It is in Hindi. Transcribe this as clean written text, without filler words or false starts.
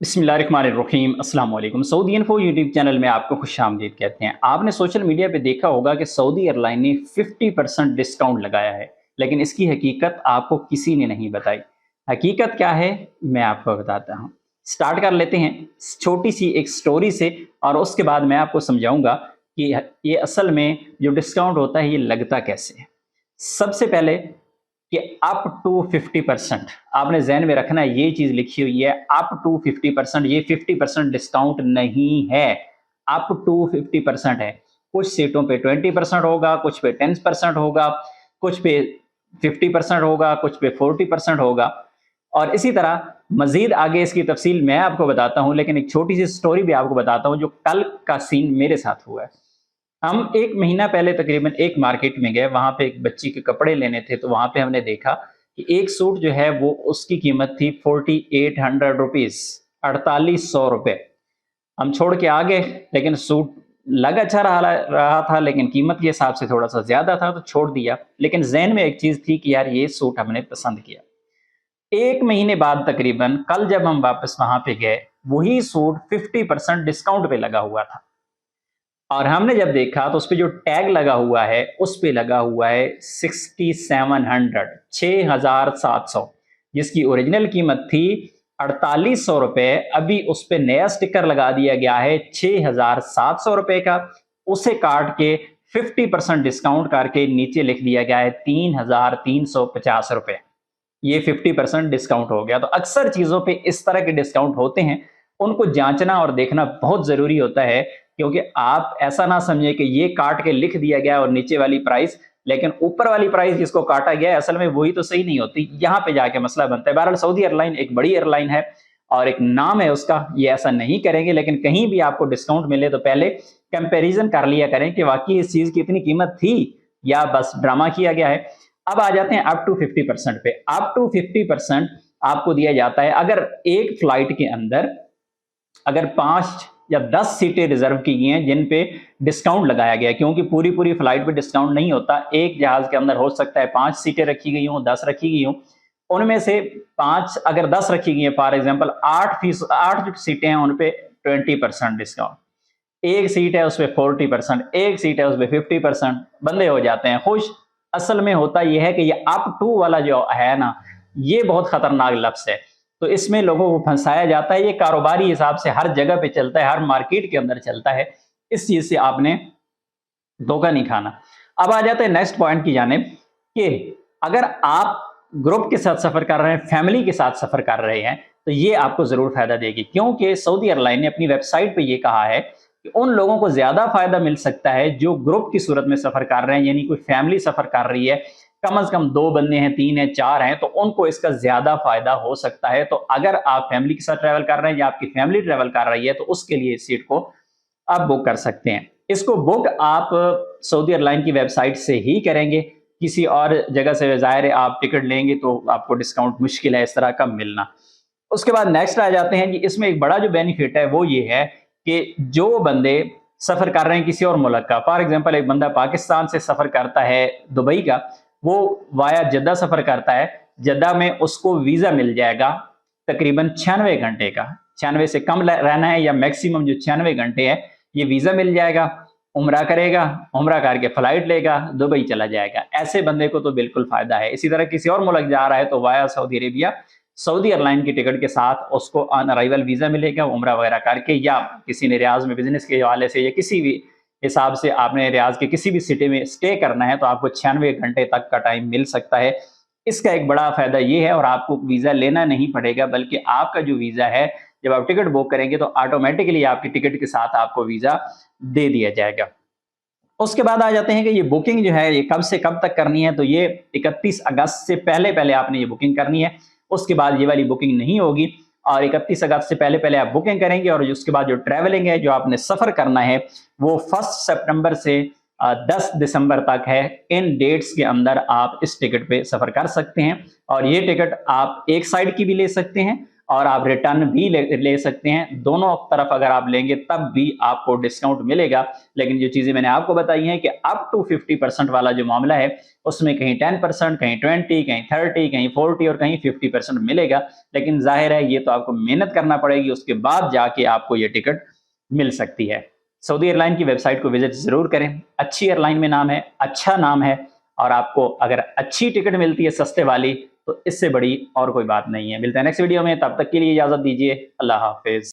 बिस्मिल्लाहिर्रहमानिर्रहीम अस्सलाम वालेकुम। सऊदी इन्फो यूट्यूब चैनल में आपको खुशामदीद कहते हैं। आपने सोशल मीडिया पे देखा होगा कि सऊदी एयरलाइन ने 50% डिस्काउंट लगाया है, लेकिन इसकी हकीकत आपको किसी ने नहीं बताई। हकीकत क्या है, मैं आपको बताता हूँ। स्टार्ट कर लेते हैं छोटी सी एक स्टोरी से, और उसके बाद मैं आपको समझाऊंगा कि ये असल में जो डिस्काउंट होता है ये लगता कैसे है। सबसे पहले कि अप टू 50% आपने ज़हन में रखना है, ये चीज़ लिखी हुई है अप टू 50%। ये 50% डिस्काउंट नहीं है, अप टू 50% है। कुछ सीटों पे 20% होगा, कुछ पे 10% होगा, कुछ पे 50% होगा, कुछ पे 40% होगा। और इसी तरह मज़ीद आगे इसकी तफ़सील मैं आपको बताता हूँ, लेकिन एक छोटी सी स्टोरी भी आपको बताता हूँ जो कल का सीन मेरे साथ हुआ है। हम 1 महीना पहले तकरीबन एक मार्केट में गए, वहाँ पे एक बच्ची के कपड़े लेने थे, तो वहाँ पे हमने देखा कि एक सूट जो है वो उसकी कीमत थी 4800 रुपीज़, 4800 रुपए। हम छोड़ के आ गए, लेकिन सूट लग अच्छा रहा था, लेकिन कीमत के हिसाब से थोड़ा-सा ज़्यादा था तो छोड़ दिया। लेकिन ज़हन में एक चीज़ थी कि यार ये सूट हमने पसंद किया। 1 महीने बाद तकरीबन कल जब हम वापस वहाँ पे गए, वही सूट 50% डिस्काउंट पे लगा हुआ था। और हमने जब देखा तो उसपे जो टैग लगा हुआ है, उस पे लगा हुआ है 6700, 6700, जिसकी ओरिजिनल कीमत थी 4800 रुपए। अभी उस पे नया स्टिकर लगा दिया गया है 6700 रुपए का। उसे काट के 50% डिस्काउंट करके नीचे लिख दिया गया है 3350 रुपए। ये 50% डिस्काउंट हो गया। तो अक्सर चीज़ों पे इस तरह के डिस्काउंट होते हैं, उनको जाँचना और देखना बहुत ज़रूरी होता है, क्योंकि आप ऐसा ना समझें कि ये काट के लिख दिया गया और नीचे वाली प्राइस, लेकिन ऊपर वाली प्राइस जिसको काटा गया है असल में वही तो सही नहीं होती, यहाँ पे जाके मसला बनता है। बहरहाल सऊदी एयरलाइन एक बड़ी एयरलाइन है और एक नाम है उसका, ये ऐसा नहीं करेंगे, लेकिन कहीं भी आपको डिस्काउंट मिले तो पहले कंपैरिज़न कर लिया करें कि वाक़ई इस चीज़ की इतनी कीमत थी या बस ड्रामा किया गया है। अब आ जाते हैं अप टू 50% पे। अप टू 50% आपको दिया जाता है अगर एक फ्लाइट के अंदर अगर 5 या 10 सीटें रिजर्व की गई हैं जिन पे डिस्काउंट लगाया गया है, क्योंकि पूरी फ्लाइट पे डिस्काउंट नहीं होता। एक जहाज के अंदर हो सकता है 5 सीटें रखी गई हों, 10 रखी गई हों, उनमें से 5 अगर 10 रखी गई हैं, फॉर एग्जांपल 8 जो सीटें हैं उन पे 20% डिस्काउंट, एक सीट है उस पे 40%, एक सीट है उस पे 50%। बंदे हो जाते हैं खुश। असल में होता यह है कि ये अप टू वाला जो है ना, ये बहुत खतरनाक लफ्ज़ है। तो इसमें लोगों को फंसाया जाता है। ये कारोबारी हिसाब से हर जगह पे चलता है, हर मार्केट के अंदर चलता है। इस चीज़ से आपने धोखा नहीं खाना। अब आ जाते हैं नेक्स्ट पॉइंट की जानिब कि अगर आप ग्रुप के साथ सफ़र कर रहे हैं, फैमिली के साथ सफ़र कर रहे हैं, तो ये आपको ज़रूर फ़ायदा देगी, क्योंकि सऊदी एयरलाइन ने अपनी वेबसाइट पे ये कहा है कि उन लोगों को ज़्यादा फ़ायदा मिल सकता है जो ग्रुप की सूरत में सफ़र कर रहे हैं, यानी कोई फैमिली सफ़र कर रही है, कम से कम 2 बंदे हैं, 3 हैं, 4 हैं, तो उनको इसका ज़्यादा फ़ायदा हो सकता है। तो अगर आप फैमिली के साथ ट्रैवल कर रहे हैं या आपकी फैमिली ट्रैवल कर रही है, तो उसके लिए इस सीट को आप बुक कर सकते हैं। इसको बुक आप सऊदी एयरलाइन की वेबसाइट से ही करेंगे, किसी और जगह से ज़ाहिर है आप टिकट लेंगे तो आपको डिस्काउंट मुश्किल है इस तरह का मिलना। उसके बाद नेक्स्ट आ जाते हैं कि इसमें एक बड़ा जो बेनिफिट है वो ये है कि जो बंदे सफ़र कर रहे हैं किसी और मुल्क का, फॉर एग्जांपल एक बंदा पाकिस्तान से सफ़र करता है दुबई का, वो वाया जद्दा सफ़र करता है, जद्दा में उसको वीज़ा मिल जाएगा तकरीबन 96 घंटे का। 96 से कम रहना है या मैक्सिमम जो 96 घंटे है, ये वीज़ा मिल जाएगा। उम्रा करेगा, उम्रा करके फ्लाइट लेगा, दुबई चला जाएगा। ऐसे बंदे को तो बिल्कुल फ़ायदा है। इसी तरह किसी और मुल्क जा रहा है तो via Saudi Arabia, Saudi airline की टिकट के साथ उसको ऑन अराइवल वीज़ा मिलेगा, उम्रा वगैरह करके, या किसी ने रियाज़ में बिज़नेस के हवाले से या किसी भी हिसाब से आपने रियाज़ के किसी भी सिटी में स्टे करना है, तो आपको 96 घंटे तक का टाइम मिल सकता है। इसका एक बड़ा फ़ायदा ये है, और आपको वीज़ा लेना नहीं पड़ेगा, बल्कि आपका जो वीज़ा है, जब आप टिकट बुक करेंगे तो ऑटोमेटिकली आपकी टिकट के साथ आपको वीज़ा दे दिया जाएगा। उसके बाद आ जाते हैं कि ये बुकिंग जो है ये कब से कब तक करनी है, तो ये 31 अगस्त से पहले-पहले आपने ये बुकिंग करनी है। उसके बाद ये वाली बुकिंग नहीं होगी, और 31 अगस्त से पहले-पहले आप बुकिंग करेंगे, और उसके बाद जो ट्रैवलिंग है, जो आपने सफ़र करना है, वो 1 सितंबर से 10 दिसंबर तक है। इन डेट्स के अंदर आप इस टिकट पे सफ़र कर सकते हैं, और ये टिकट आप एक साइड की भी ले सकते हैं और आप रिटर्न भी ले सकते हैं। दोनों तरफ अगर आप लेंगे तब भी आपको डिस्काउंट मिलेगा। लेकिन जो चीज़ें मैंने आपको बताई हैं कि अप टू 50% वाला जो मामला है, उसमें कहीं 10%, कहीं 20, कहीं 30, कहीं 40 और कहीं 50% मिलेगा। लेकिन ज़ाहिर है ये तो आपको मेहनत करना पड़ेगी, उसके बाद जाके आपको ये टिकट मिल सकती है। सऊदी एयरलाइन की वेबसाइट को विज़िट ज़रूर करें। अच्छी एयरलाइन में नाम है, अच्छा नाम है और आपको अगर अच्छी टिकट मिलती है सस्ते वाली, तो इससे बड़ी और कोई बात नहीं है। मिलते हैं नेक्स्ट वीडियो में, तब तक के लिए इजाज़त दीजिए। अल्लाह हाफ़िज़।